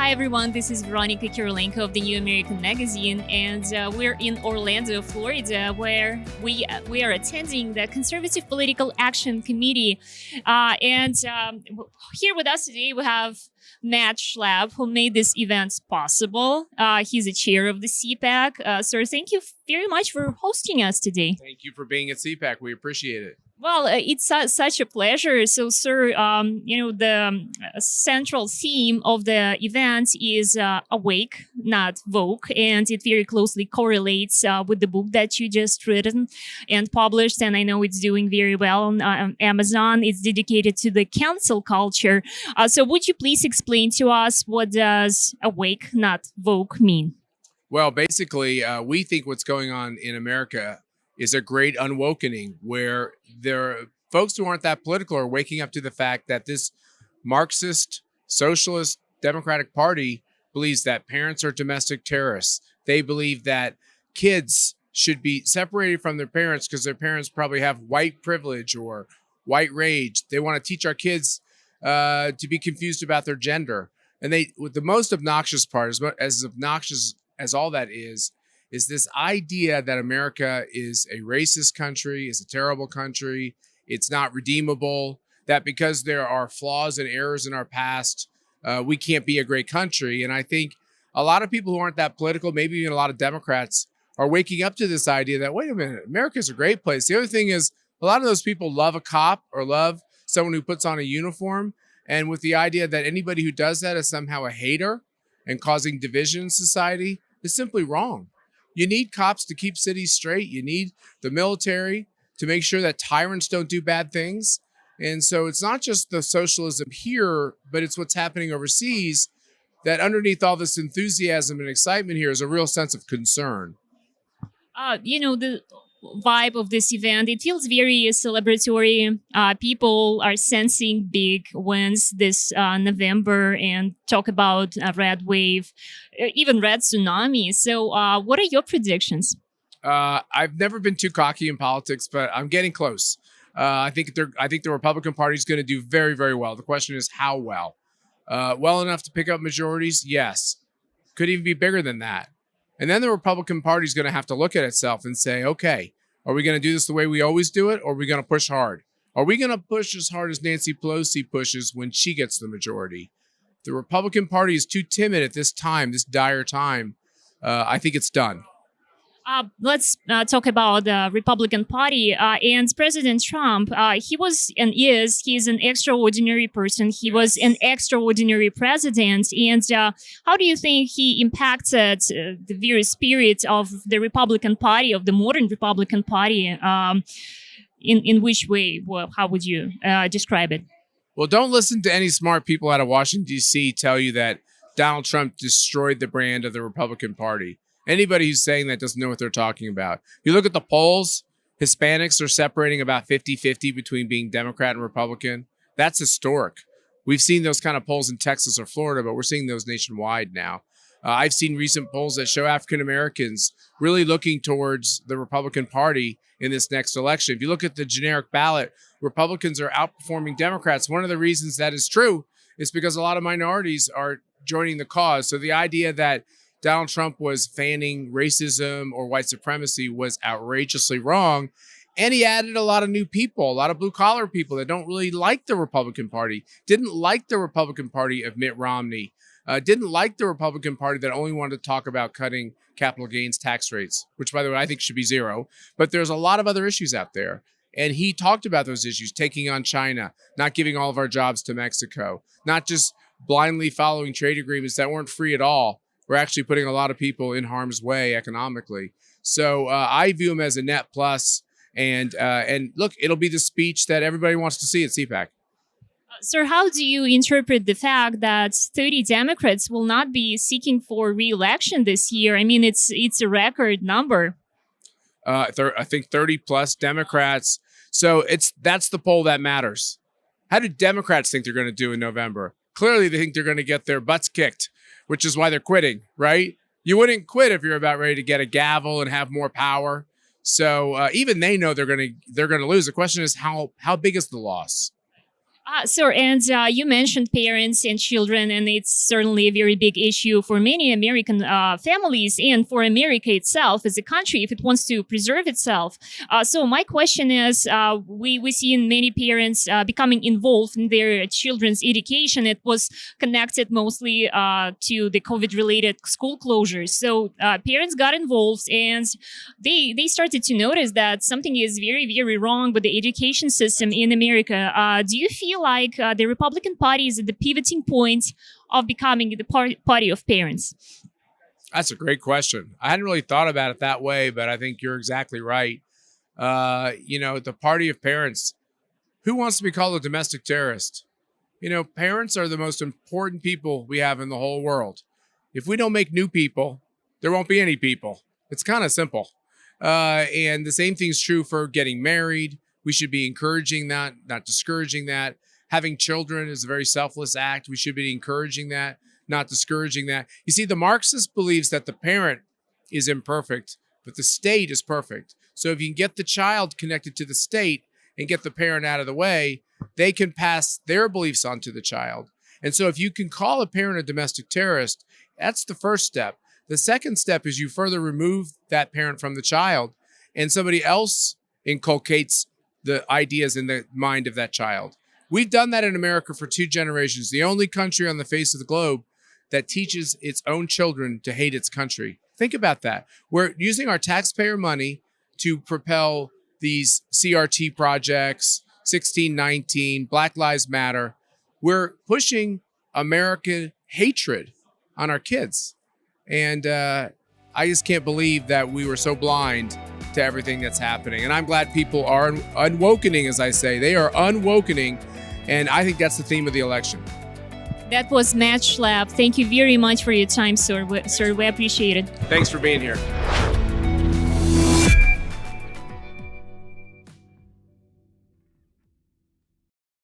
Hi everyone, this is Veronica Kirilenko of the New American Magazine, and we're in Orlando, Florida, where we are attending the Conservative Political Action Committee. Here with us today we have Matt Shlapp, who made this event possible. He's the chair of the CPAC. Sir, thank you very much for hosting us today. Thank you for being at CPAC. We appreciate it. Well, it's such a pleasure. So, sir, the central theme of the event is awake, not woke, and it very closely correlates with the book that you just written and published. And I know it's doing very well on Amazon. It's dedicated to the cancel culture. So, would you please explain to us what does awake, not woke mean? Well, basically, we think what's going on in America is a great unwokening where there are folks who aren't that political are waking up to the fact that this Marxist, socialist, Democratic Party believes that parents are domestic terrorists. They believe that kids should be separated from their parents because their parents probably have white privilege or white rage. They want to teach our kids to be confused about their gender. And the most obnoxious part, as obnoxious as all that is this idea that America is a racist country, is a terrible country, it's not redeemable, that because there are flaws and errors in our past, we can't be a great country. And I think a lot of people who aren't that political, maybe even a lot of Democrats, are waking up to this idea that, wait a minute, America's a great place. The other thing is a lot of those people love a cop or love someone who puts on a uniform. And with the idea that anybody who does that is somehow a hater and causing division in society is simply wrong. You need cops to keep cities straight. You need the military to make sure that tyrants don't do bad things. And so it's not just the socialism here, but it's what's happening overseas, that underneath all this enthusiasm and excitement here is a real sense of concern. The vibe of this event, it feels very celebratory. People are sensing big wins this November and talk about a red wave, even red tsunami. So what are your predictions? I've never been too cocky in politics, but I'm getting close. I think the Republican Party is going to do very, very well. The question is how well. Well enough to pick up majorities? Yes. Could even be bigger than that. And then the Republican Party is going to have to look at itself and say, okay, are we going to do this the way we always do it, or are we going to push hard? Are we going to push as hard as Nancy Pelosi pushes when she gets the majority? The Republican Party is too timid at this time, this dire time. I think it's done. Let's talk about the Republican Party and President Trump. He's an extraordinary person. He was an extraordinary president. And how do you think he impacted the very spirit of the Republican Party, of the modern Republican Party? In which way? Well, how would you describe it? Well, don't listen to any smart people out of Washington, D.C. tell you that Donald Trump destroyed the brand of the Republican Party. Anybody who's saying that doesn't know what they're talking about. You look at the polls, Hispanics are separating about 50-50 between being Democrat and Republican. That's historic. We've seen those kind of polls in Texas or Florida, but we're seeing those nationwide now. I've seen recent polls that show African Americans really looking towards the Republican Party in this next election. If you look at the generic ballot, Republicans are outperforming Democrats. One of the reasons that is true is because a lot of minorities are joining the cause. So the idea that Donald Trump was fanning racism or white supremacy was outrageously wrong. And he added a lot of new people, a lot of blue collar people that don't really like the Republican Party, didn't like the Republican Party of Mitt Romney, didn't like the Republican Party that only wanted to talk about cutting capital gains tax rates, which, by the way, I think should be zero. But there's a lot of other issues out there. And he talked about those issues, taking on China, not giving all of our jobs to Mexico, not just blindly following trade agreements that weren't free at all. We're actually putting a lot of people in harm's way economically. So I view him as a net plus. And look, it'll be the speech that everybody wants to see at CPAC. Sir, how do you interpret the fact that 30 Democrats will not be seeking for re-election this year? I mean, it's a record number. I think 30 plus Democrats. So that's the poll that matters. How do Democrats think they're going to do in November? Clearly, they think they're going to get their butts kicked, which is why they're quitting, right? You wouldn't quit if you're about ready to get a gavel and have more power. So even they know they're going to lose. The question is how big is the loss? Sir, and you mentioned parents and children, and it's certainly a very big issue for many American families and for America itself as a country if it wants to preserve itself. So my question is, we see many parents becoming involved in their children's education. It was connected mostly to the COVID-related school closures. So parents got involved, and they started to notice that something is very, very wrong with the education system in America. Do you feel like the Republican Party is at the pivoting point of becoming the party of parents? That's a great question. I hadn't really thought about it that way, but I think you're exactly right. The party of parents. Who wants to be called a domestic terrorist? Parents are the most important people we have in the whole world. If we don't make new people, there won't be any people. It's kind of simple. And the same thing's true for getting married. We should be encouraging that, not discouraging that. Having children is a very selfless act. We should be encouraging that, not discouraging that. You see, the Marxist believes that the parent is imperfect, but the state is perfect. So if you can get the child connected to the state and get the parent out of the way, they can pass their beliefs on to the child. And so if you can call a parent a domestic terrorist, that's the first step. The second step is you further remove that parent from the child, and somebody else inculcates the ideas in the mind of that child. We've done that in America for 2 generations, the only country on the face of the globe that teaches its own children to hate its country. Think about that. We're using our taxpayer money to propel these CRT projects, 1619, Black Lives Matter. We're pushing American hatred on our kids. And I just can't believe that we were so blind to everything that's happening. And I'm glad people are unwokening, as I say. They are unwokening. And I think that's the theme of the election. That was Matt Shlapp. Thank you very much for your time, sir. We appreciate it. Thanks for being here.